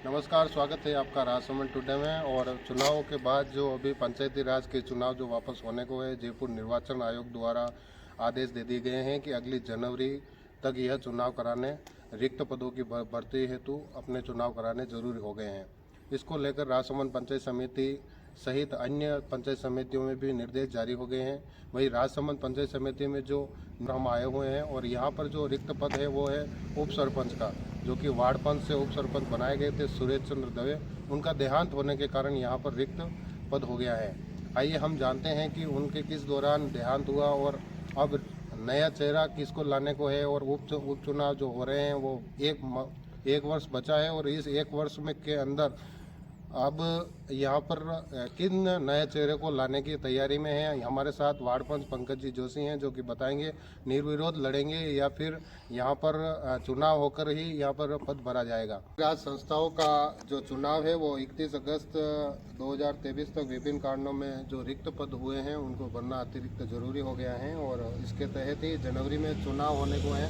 नमस्कार, स्वागत है आपका राजसमंद टुडे में। और चुनाव के बाद जो अभी पंचायती राज के चुनाव जो वापस होने को है, जयपुर निर्वाचन आयोग द्वारा आदेश दे दिए गए हैं कि अगली जनवरी तक यह चुनाव कराने, रिक्त पदों की भर्ती हेतु अपने चुनाव कराने जरूरी हो गए हैं। इसको लेकर राजसमंद पंचायत समिति सहित अन्य पंचायत समितियों में भी निर्देश जारी हो गए हैं। वही राजसमंद पंचायत समिति में जो हम आए हुए हैं और यहाँ पर जो रिक्त पद है वो है उप सरपंच का, जो कि वार्ड पंच से उप सरपंच बनाए गए थे सुरेश चंद्र दवे। उनका देहांत होने के कारण यहाँ पर रिक्त पद हो गया है। आइए हम जानते हैं कि उनके किस दौरान देहांत हुआ और अब नया चेहरा किसको लाने को है। और उपचुनाव जो हो रहे हैं वो एक वर्ष बचा है और इस एक वर्ष में के अंदर अब यहाँ पर किन नए चेहरे को लाने की तैयारी में है। हमारे साथ वार्ड पंच पंकज जी जोशी हैं, जो कि बताएंगे निर्विरोध लड़ेंगे या फिर यहाँ पर चुनाव होकर ही यहाँ पर पद भरा जाएगा। राज्य संस्थाओं का जो चुनाव है वो 31 अगस्त 2023 तक विभिन्न कारणों में जो रिक्त पद हुए हैं उनको भरना अतिरिक्त जरूरी हो गया है। और इसके तहत ही जनवरी में चुनाव होने को है।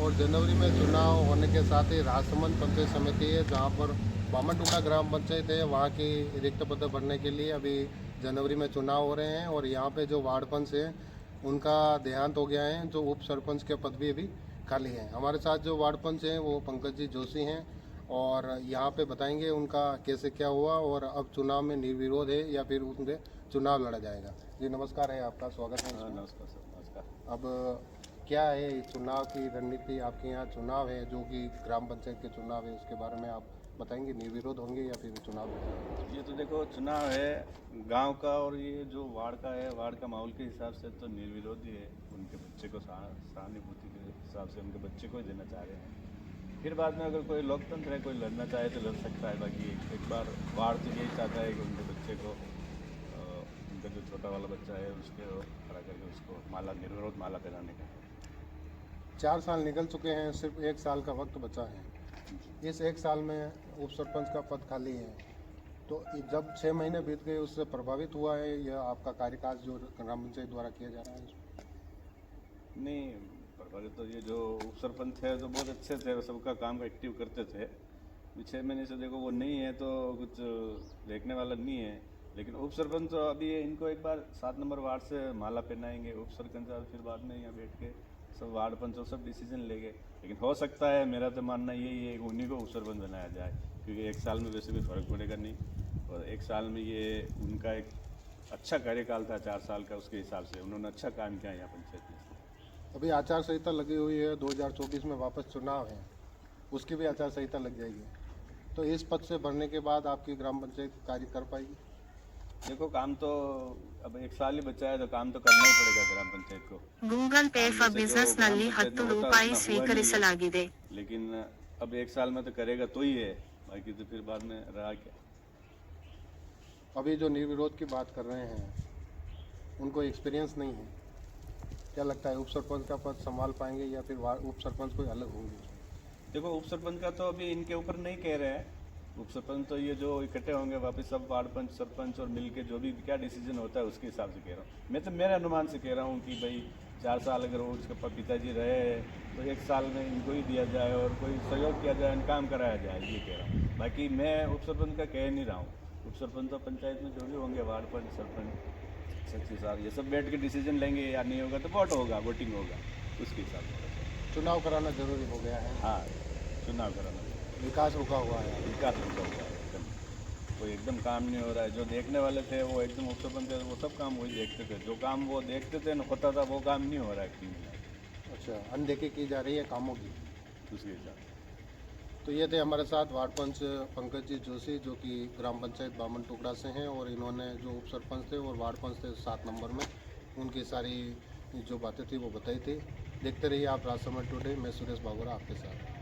और जनवरी में चुनाव होने के साथ ही राजसमंद पंचायत समिति है, जहाँ पर बामनटुकड़ा ग्राम पंचायत है, वहाँ की रिक्त पद भरने के लिए अभी जनवरी में चुनाव हो रहे हैं। और यहाँ पे जो वार्ड पंच हैं उनका देहांत हो गया है, जो उप सरपंच के पद भी अभी खाली हैं। हमारे साथ जो वार्ड पंच हैं वो पंकज जी जोशी हैं और यहाँ पे बताएंगे उनका कैसे क्या हुआ और अब चुनाव में निर्विरोध है या फिर उनके चुनाव लड़ा जाएगा। जी नमस्कार है, आपका स्वागत है। नमस्कार सर। नमस्कार। अब क्या है चुनाव की रणनीति? आपके यहाँ चुनाव है जो कि ग्राम पंचायत के चुनाव है, उसके बारे में आप बताएंगे, निर्विरोध होंगे या फिर चुनाव? ये तो देखो चुनाव है गांव का और ये जो वार्ड का है, वार्ड का माहौल के हिसाब से तो निर्विरोध ही है। उनके बच्चे को सहानुभूति के हिसाब से उनके बच्चे को ही देना चाह रहे हैं। फिर बाद में अगर कोई लोकतंत्र है, कोई लड़ना चाहे तो लड़ सकता है। बाकी एक बार वार्ड तो यही चाहता है कि उनके बच्चे को, उनका जो छोटा वाला बच्चा है उसके खड़ा करके उसको माला, निर्विरोध माला पहनाने का। 4 साल निकल चुके हैं, सिर्फ 1 साल का वक्त बचा है। इस 1 साल में उप सरपंच का पद खाली है, तो जब 6 महीने बीत गए उससे प्रभावित हुआ है यह आपका कार्यकाल जो ग्राम पंचायत द्वारा किया जा रहा है? नहीं प्रभावित तो ये जो उप सरपंच है तो बहुत अच्छे थे, सबका काम एक्टिव करते थे। 6 महीने से देखो वो नहीं है तो कुछ देखने वाला नहीं है। लेकिन उप सरपंच तो अभी इनको एक बार 7 नंबर वार्ड से माला पहनाएंगे उप सरपंच, और फिर बाद में यहाँ बैठ के सब वार्ड पंच सब डिसीजन लेंगे। लेकिन हो सकता है, मेरा तो मानना यही है कि उन्हीं को उप सरपंच बनाया जाए, क्योंकि 1 साल में वैसे भी फर्क पड़ेगा नहीं। और 1 साल में ये उनका एक अच्छा कार्यकाल था 4 साल का, उसके हिसाब से उन्होंने अच्छा काम किया यहाँ पंचायत में। अभी आचार संहिता लगी हुई है, 2024 में वापस चुनाव है, उसकी भी आचार संहिता लग जाएगी। तो इस पद से भरने के बाद आपकी ग्राम पंचायत कार्य कर पाएगी? देखो काम तो अब 1 साल ही बचा है तो काम तो करना ही पड़ेगा ग्राम पंचायत को। ಗೂಗಲ್ ಪೇ ಫಾರ್ ಬಿಸಿನೆಸ್ ನಲ್ಲಿ 10 ರೂಪಾಯಿ ಸ್ವೀಕರಿಸಲಾಗಿದೆ। लेकिन अब 1 साल में तो करेगा तो ही है, बाकी तो फिर बाद में रहा क्या। अभी जो निर्विरोध की बात कर रहे हैं उनको एक्सपीरियंस नहीं है, क्या लगता है उप सरपंच का पद संभाल पाएंगे या फिर उप सरपंच कोई अलग होंगे? देखो उप सरपंच का तो अभी इनके ऊपर नहीं कह रहे हैं। उप सरपंच तो ये जो इकट्ठे होंगे वापस सब वार्ड पंच सरपंच और मिलके जो भी क्या डिसीजन होता है उसके हिसाब से कह रहा हूँ। मैं तो मेरे अनुमान से कह रहा हूँ कि भाई 4 साल अगर वो उसके पिताजी रहे तो 1 साल में इनको ही दिया जाए और कोई सहयोग किया जाए, काम कराया जाए, ये कह रहा हूँ। बाकी मैं उप सरपंच का कह नहीं रहा हूँ। उप सरपंच तो पंचायत में जो भी होंगे, वार्ड पंच सरपंच सचिव साहब, ये सब बैठ के डिसीजन लेंगे। या नहीं होगा तो वोट होगा, वोटिंग होगा, उसके हिसाब से चुनाव कराना जरूरी हो गया है। हाँ, चुनाव कराना। विकास रुका हुआ है, विकास रुका हुआ है एकदम, कोई एकदम काम नहीं हो रहा है। जो देखने वाले थे वो एकदम उप सरपंच थे, वो सब काम वही देखते थे। जो काम वो देखते थे न होता था, वो काम नहीं हो रहा है टीम में। अच्छा, अनदेखी की जा रही है कामों की, उसके हिसाब से। तो ये थे हमारे साथ वार्ड पंच पंकज जी जोशी, जो कि ग्राम पंचायत बामनटुकड़ा से हैं। और इन्होंने जो उप सरपंच थे और वार्ड पंच थे 7 नंबर में, उनकी सारी जो बातें थी वो बताई थी। देखते रहिए आप राजसमंद टुडे। मैं सुरेश बाबूरा आपके साथ।